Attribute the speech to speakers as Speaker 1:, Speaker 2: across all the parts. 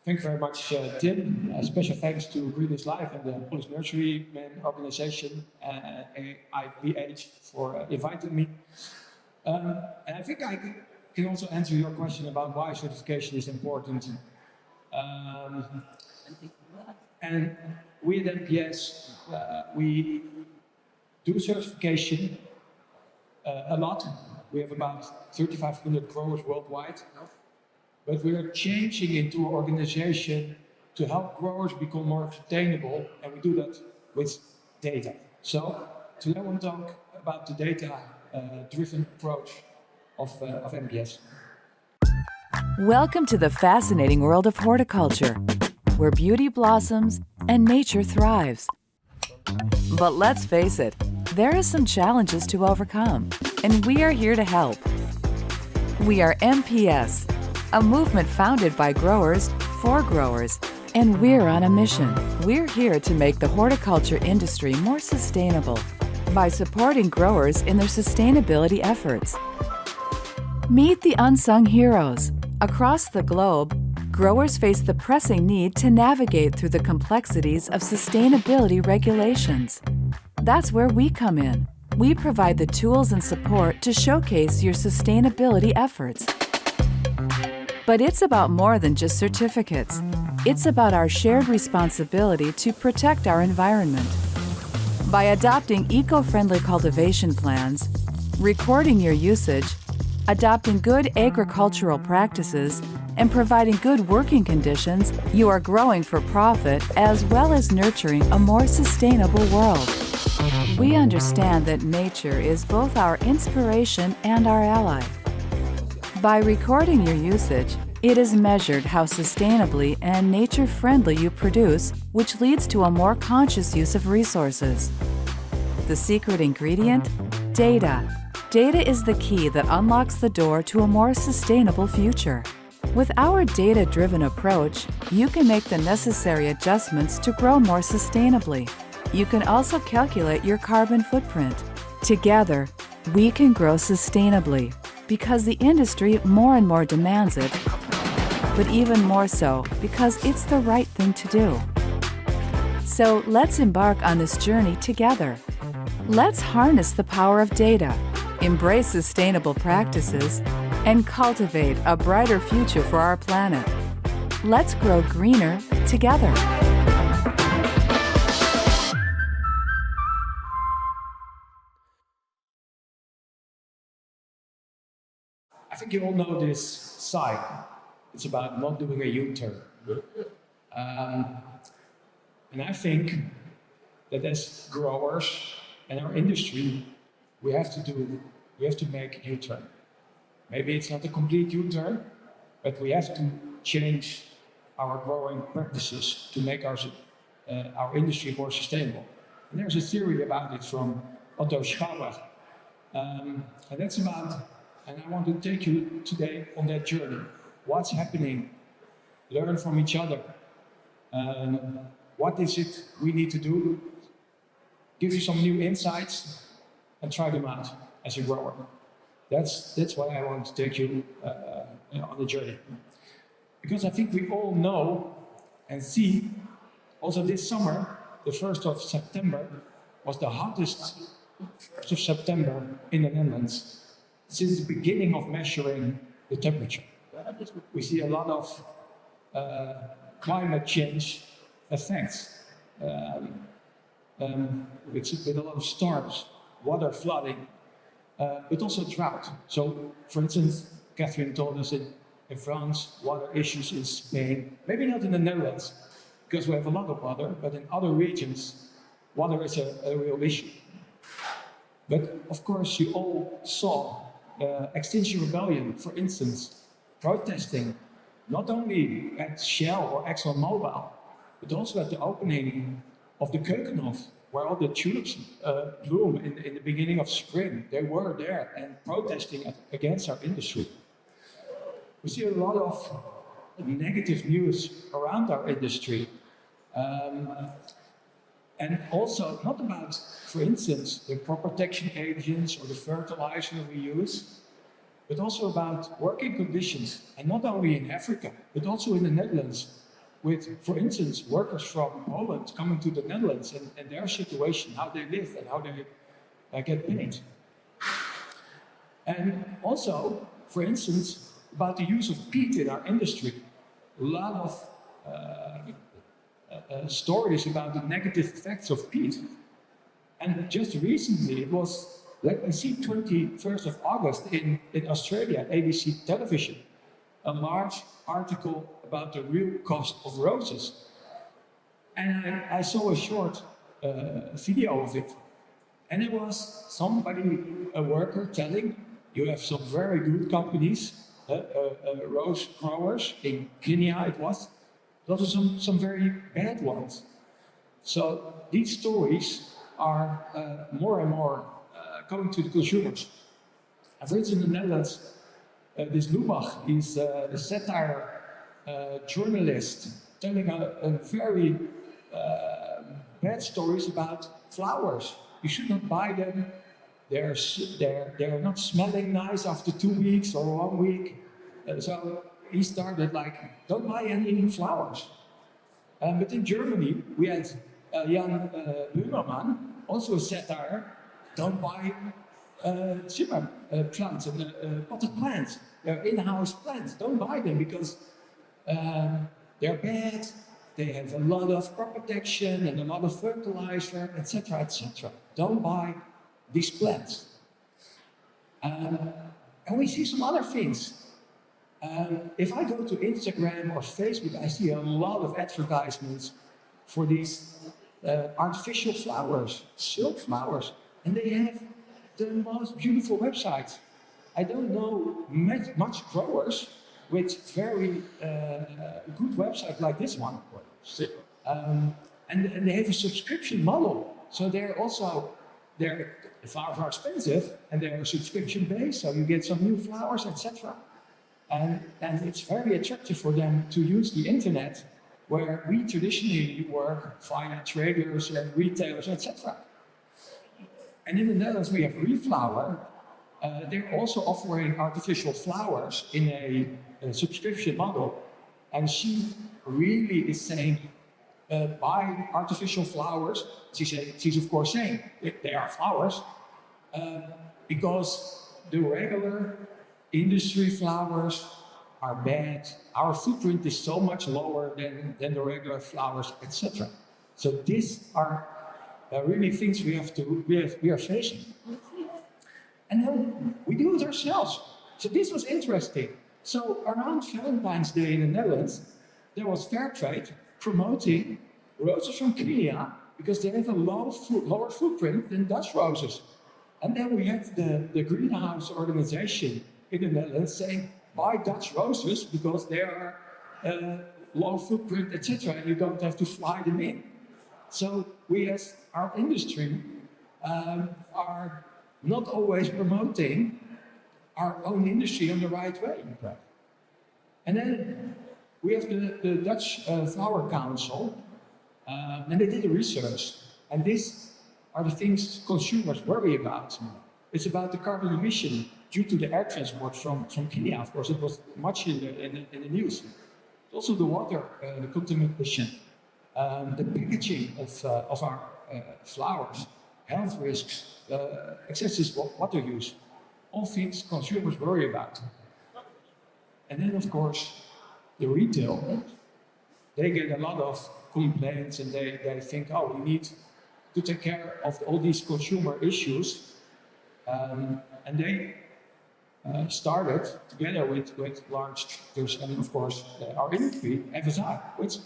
Speaker 1: Thank you very much, Tim. Special thanks to Green is Life and the Polish Nurseryman Organization, AIPH, for inviting me. And I think I can also answer your question about why certification is important. And we at NPS, we do certification a lot. We have about 3,500 growers worldwide. But we are changing into an organization to help growers become more sustainable, and we do that with data. So today I want to talk about the data-driven approach of NPS.
Speaker 2: Welcome to the fascinating world of horticulture, where beauty blossoms and nature thrives. But let's face it, there are some challenges to overcome, and we are here to help. We are NPS, a movement founded by growers for growers, and we're on a mission. We're here to make the horticulture industry more sustainable by supporting growers in their sustainability efforts. Meet the unsung heroes. Across the globe, growers face the pressing need to navigate through the complexities of sustainability regulations. That's where we come in. We provide the tools and support to showcase your sustainability efforts. But it's about more than just certificates. It's about our shared responsibility to protect our environment. By adopting eco-friendly cultivation plans, recording your usage, adopting good agricultural practices, and providing good working conditions, you are growing for profit as well as nurturing a more sustainable world. We understand that nature is both our inspiration and our ally. By recording your usage, it is measured how sustainably and nature-friendly you produce, which leads to a more conscious use of resources. The secret ingredient? Data. Data is the key that unlocks the door to a more sustainable future. With our data-driven approach, you can make the necessary adjustments to grow more sustainably. You can also calculate your carbon footprint. Together, we can grow sustainably because the industry more and more demands it, but even more so because it's the right thing to do. So let's embark on this journey together. Let's harness the power of data, embrace sustainable practices, and cultivate a brighter future for our planet. Let's grow greener together.
Speaker 1: I think you all know this sign. It's about not doing a U-turn. And I think that as growers and our industry, we have to make a U-turn. Maybe it's not a complete U-turn, but we have to change our growing practices to make our industry more sustainable. And there's a theory about it from Otto Schauer. And that's about, and I want to take you today on that journey. What's happening? Learn from each other. What is it we need to do? Give you some new insights and try them out as a grower. That's why I want to take you on the journey. Because I think we all know and see, also this summer, the 1st of September was the hottest 1st of September in the Netherlands since the beginning of measuring the temperature. We see a lot of climate change effects with a lot of storms, water flooding, but also drought. So, for instance, Catherine told us in France, water issues in Spain, maybe not in the Netherlands, because we have a lot of water, but in other regions, water is a real issue. But of course, you all saw Extinction Rebellion, for instance, protesting not only at Shell or ExxonMobil, but also at the opening of the Keukenhof, where all the tulips bloom in the beginning of spring. They were there and protesting against our industry. We see a lot of negative news around our industry. And also not about, for instance, the crop protection agents or the fertilizer we use, but also about working conditions, and not only in Africa, but also in the Netherlands, with, for instance, workers from Poland coming to the Netherlands and their situation, how they live and how they get paid. And also, for instance, about the use of peat in our industry. A lot of stories about the negative effects of peat. And just recently, it was, let me see, 21st of August in Australia, ABC television, a large article about the real cost of roses. And I saw a short video of it. And it was somebody, a worker, telling, you have some very good companies, rose growers in Kenya it was, but also some very bad ones. So these stories are more and more coming to the consumers. And for instance, in the Netherlands, this Lubach is a satire journalist telling a very bad stories about flowers. You should not buy them. They're not smelling nice after 2 weeks or 1 week. So he started like, don't buy any flowers. But in Germany, we had Jan Böhmermann, also a satire, don't buy Zimmer plants and potted plants. They're in-house plants. Don't buy them because they're bad. They have a lot of crop protection and a lot of fertilizer, etc., etc. Don't buy these plants. And we see some other things. If I go to Instagram or Facebook, I see a lot of advertisements for these artificial flowers, silk flowers, and they have the most beautiful websites. I don't know much growers with very good websites like this one. And they have a subscription model, so the flowers are expensive and they're subscription based, so you get some new flowers, etc. And it's very attractive for them to use the internet, where we traditionally work via traders and retailers, etc. And in the Netherlands, we have Reflower. They're also offering artificial flowers in a subscription model. And she really is saying, buy artificial flowers. She's of course saying they are flowers, because the regular industry flowers are bad. Our footprint is so much lower than the regular flowers, etc. So these are really things we are facing. And then we do it ourselves. So this was interesting. So around Valentine's Day in the Netherlands, there was fair trade promoting roses from Kenya because they have a lower footprint than Dutch roses. And then we have the greenhouse organization in the Netherlands saying, buy Dutch roses because they are low footprint, etc., and you don't have to fly them in. So we as our industry are not always promoting our own industry in the right way. Right. And then we have the Dutch Flower Council, and they did a research, and these are the things consumers worry about. It's about the carbon emission due to the air transport from Kenya. Of course, it was much in the news. Also the water, the contamination, the packaging of our flowers, health risks, excessive water use, all things consumers worry about. And then, of course, the retail, they get a lot of complaints and they think, oh, we need to take care of all these consumer issues. And they started together with large traders and, of course, our industry, FSI, which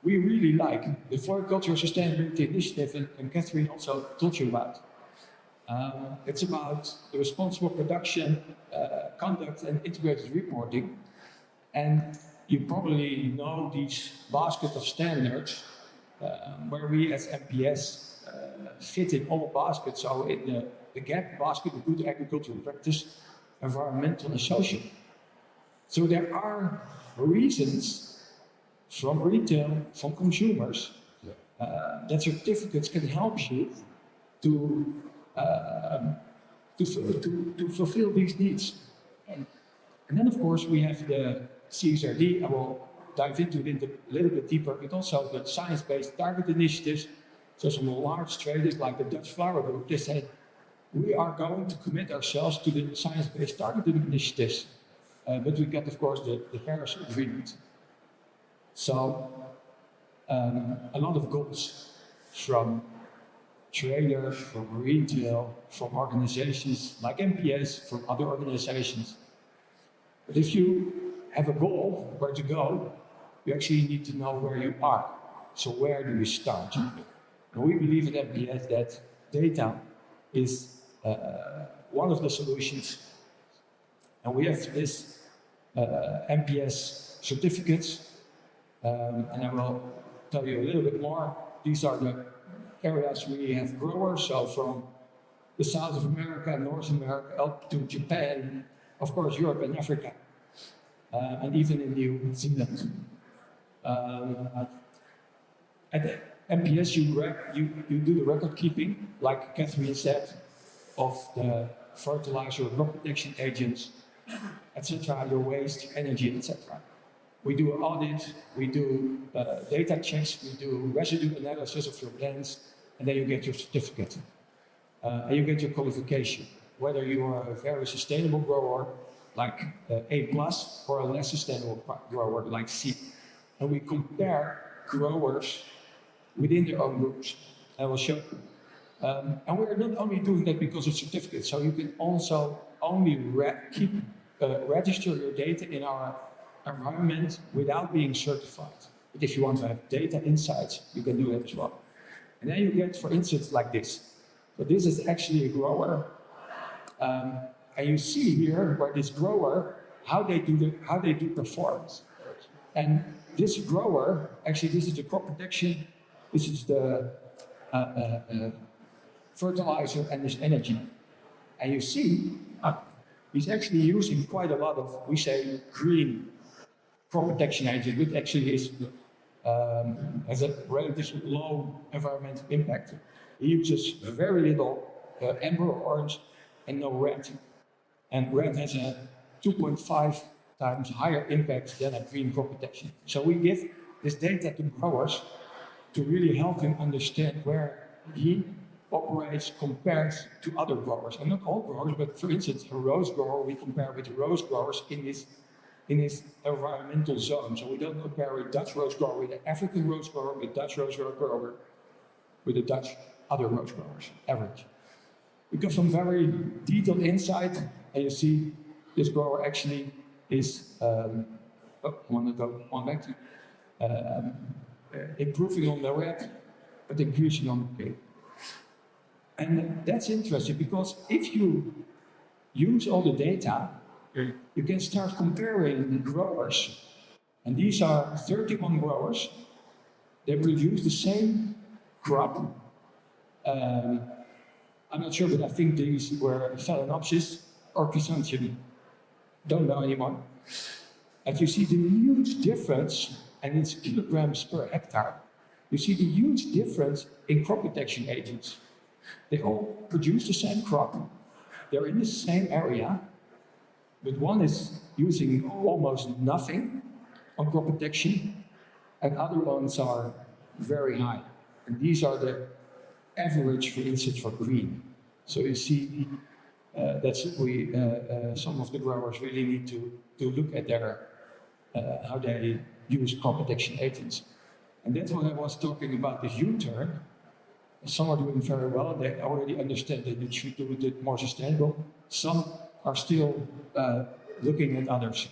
Speaker 1: we really like. The Horticulture Sustainability Initiative, and Catherine also told you about. It's about the responsible production, conduct, and integrated reporting. And you probably know these basket of standards, where we as MPS fit in all baskets. So in the GAP basket, the good agricultural practice, environmental and social. So there are reasons from retail, from consumers, that certificates can help you to fulfill these needs. And then, of course, we have the CSRD. I will dive into it a little bit deeper, but also the science-based target initiatives. So some large traders like the Dutch Flower Group, they said, we are going to commit ourselves to the science-based target initiatives. But we get, of course, the Paris Agreement. So a lot of goals from traders, from retail, from organizations like MPS, from other organizations. But if you have a goal where to go, you actually need to know where you are. So where do you start? And we believe at MPS that data is one of the solutions. And we have this MPS certificates, and I will tell you a little bit more. These are the areas we have growers, so from the South of America, North America, up to Japan, of course Europe and Africa, and even in New Zealand. At MPS, you do the record keeping, like Catherine said, of the fertilizer, crop protection agents, etc., your waste, energy, etc. We do an audit, we do data checks, we do residue analysis of your plants, and then you get your certificate. And you get your qualification, whether you are a very sustainable grower, like A+, or a less sustainable grower, like C. And we compare growers within their own groups. I will show you. And we're not only doing that because of certificates, so you can also only register your data in our environment without being certified. But if you want to have data insights, you can do it as well. And then you get, for instance, like this. So this is actually a grower. And you see here where this grower, how they do performance. And this grower, actually this is the crop protection, this is the fertilizer and this energy. And you see, he's actually using quite a lot of, we say, green crop protection agent, which actually is, has a relatively low environmental impact. He uses very little amber orange and no red. And red has a 2.5 times higher impact than a green crop protection. So we give this data to growers to really help him understand where he operates compared to other growers. And not all growers, but for instance, a rose grower, we compare with rose growers in his environmental zone. So we don't compare a Dutch rose grower with an African rose grower, with a Dutch rose grower, with a Dutch other rose growers, average. We got some very detailed insight, and you see this grower actually is, improving on the red, but increasing on the pink. And that's interesting because if you use all the data, you can start comparing growers. And these are 31 growers. They produce the same crop. I'm not sure, but I think these were Phalaenopsis or Chrysanthemum. Don't know anymore. And you see the huge difference, and it's kilograms per hectare. You see the huge difference in crop protection agents. They all produce the same crop. They're in the same area, but one is using almost nothing on crop protection, and other ones are very high. And these are the average, for instance, for green. So you see that some of the growers really need to look at their how they use crop protection agents. And that's what I was talking about, this U-turn. Some are doing very well, and they already understand that they should do it more sustainable. Some are still looking at others.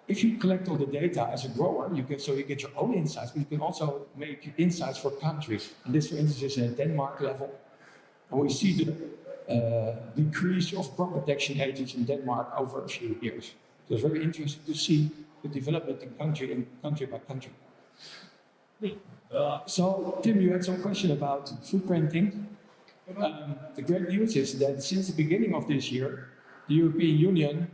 Speaker 1: If you collect all the data as a grower, you get your own insights, but you can also make insights for countries. And this, for instance, is a Denmark level. And we see the decrease of crop protection agents in Denmark over a few years. So it's very interesting to see the development in country by country. So, Tim, you had some question about footprinting. The great news is that since the beginning of this year, the European Union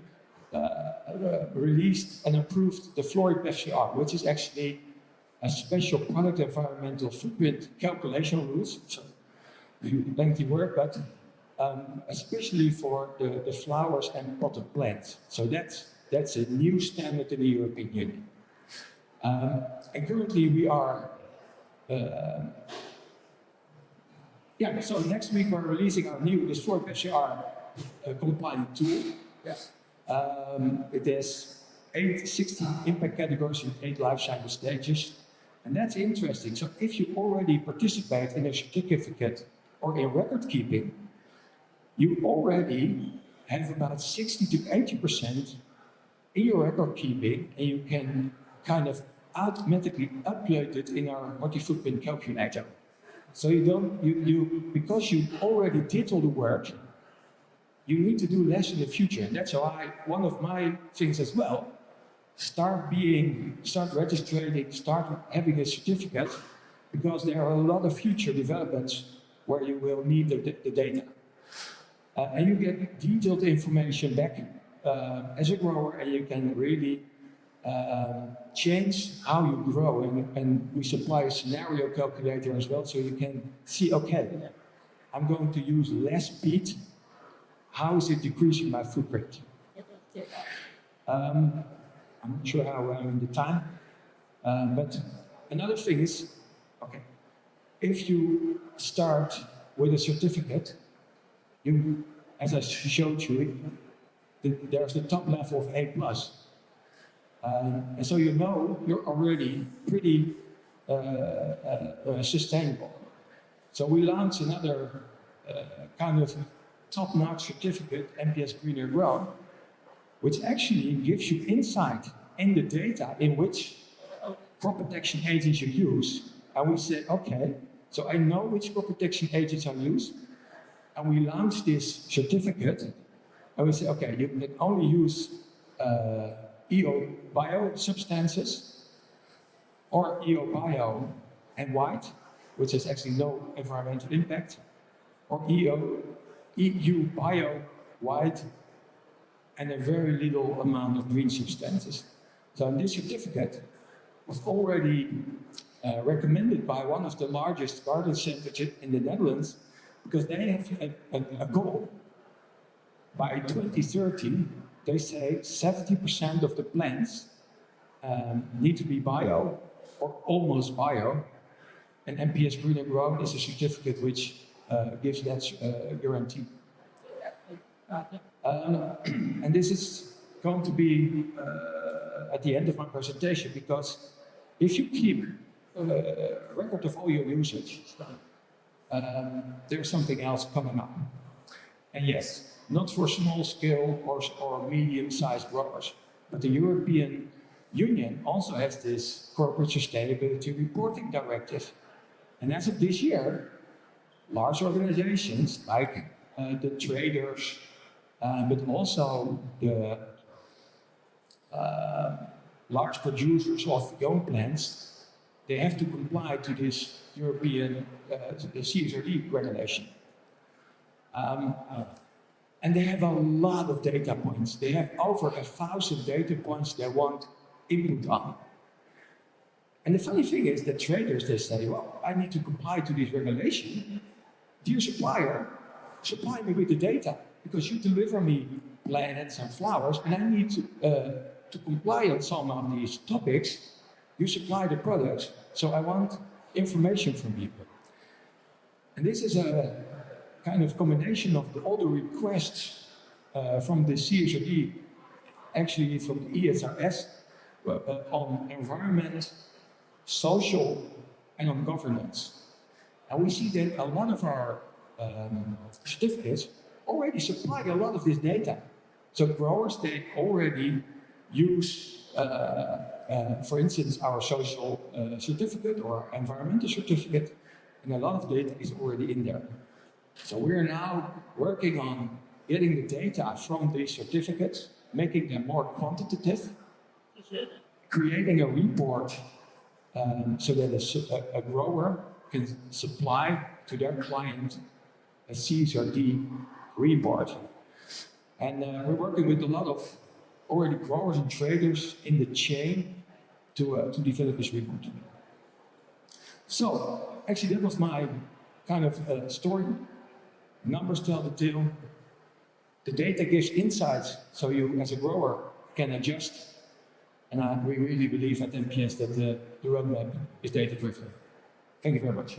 Speaker 1: released and approved the Florid PCR, which is actually a special product environmental footprint calculation rules. So, lengthy word, but especially for the flowers and potted plants. So that's That's a new standard in the European Union. And currently we are, so next week we're releasing our new Destroy PCR compliant tool. It has 16 impact categories in 8 life cycle stages. And that's interesting. So if you already participate in a certificate or in record keeping, you already have about 60 to 80% in your record keeping, and you can kind of automatically upload it in our multi-footprint calculator. So you don't, because you already did all the work, you need to do less in the future. And that's why one of my things as well, start registering, start having a certificate, because there are a lot of future developments where you will need the data. And you get detailed information back as a grower, and you can really change how you grow. And we supply a scenario calculator as well, so you can see, okay, I'm going to use less peat. How is it decreasing my footprint? I'm not sure how I'm in the time, but another thing is, okay, if you start with a certificate, you, as I showed you, there's the top level of A+. And so you know you're already pretty sustainable. So we launched another kind of top-notch certificate, MPS Greener Grow, which actually gives you insight in the data in which crop protection agents you use. And we said, okay, so I know which crop protection agents I use, and we launched this certificate, and we say, okay, you can only use EO bio substances, or EO bio and white, which has actually no environmental impact, or EU bio white, and a very little amount of green substances. So this certificate was already recommended by one of the largest garden centers in the Netherlands, because they have a goal. By 2030, they say 70% of the plants need to be bio or almost bio, and MPS Greener Grow is a certificate which gives that guarantee. And this is going to be at the end of my presentation, because if you keep a record of all your usage, there's something else coming up. And yes, not for small scale or medium-sized growers, but the European Union also has this Corporate Sustainability Reporting Directive. And as of this year, large organizations like the traders, but also the large producers of young plants, they have to comply to this European CSRD regulation. And they have a lot of data points. They have over 1,000 data points they want input on. And the funny thing is that traders, they say, well, I need to comply to this regulation. Dear supplier, supply me with the data, because you deliver me plants and flowers, and I need to comply on some of these topics. You supply the products, so I want information from you. And this is a kind of combination of all the requests from the CSRD, actually from the ESRS, on environment, social, and on governance. And we see that a lot of our certificates already supply a lot of this data. So growers, they already use, for instance, our social certificate or environmental certificate, and a lot of data is already in there. So we're now working on getting the data from these certificates, making them more quantitative, creating a report so that a grower can supply to their client a CSRD report. And we're working with a lot of already growers and traders in the chain to develop this report. So actually that was my kind of story. Numbers tell the tale. The data gives insights, so you as a grower can adjust. And we really believe at MPS that the roadmap is data-driven. Thank you very much.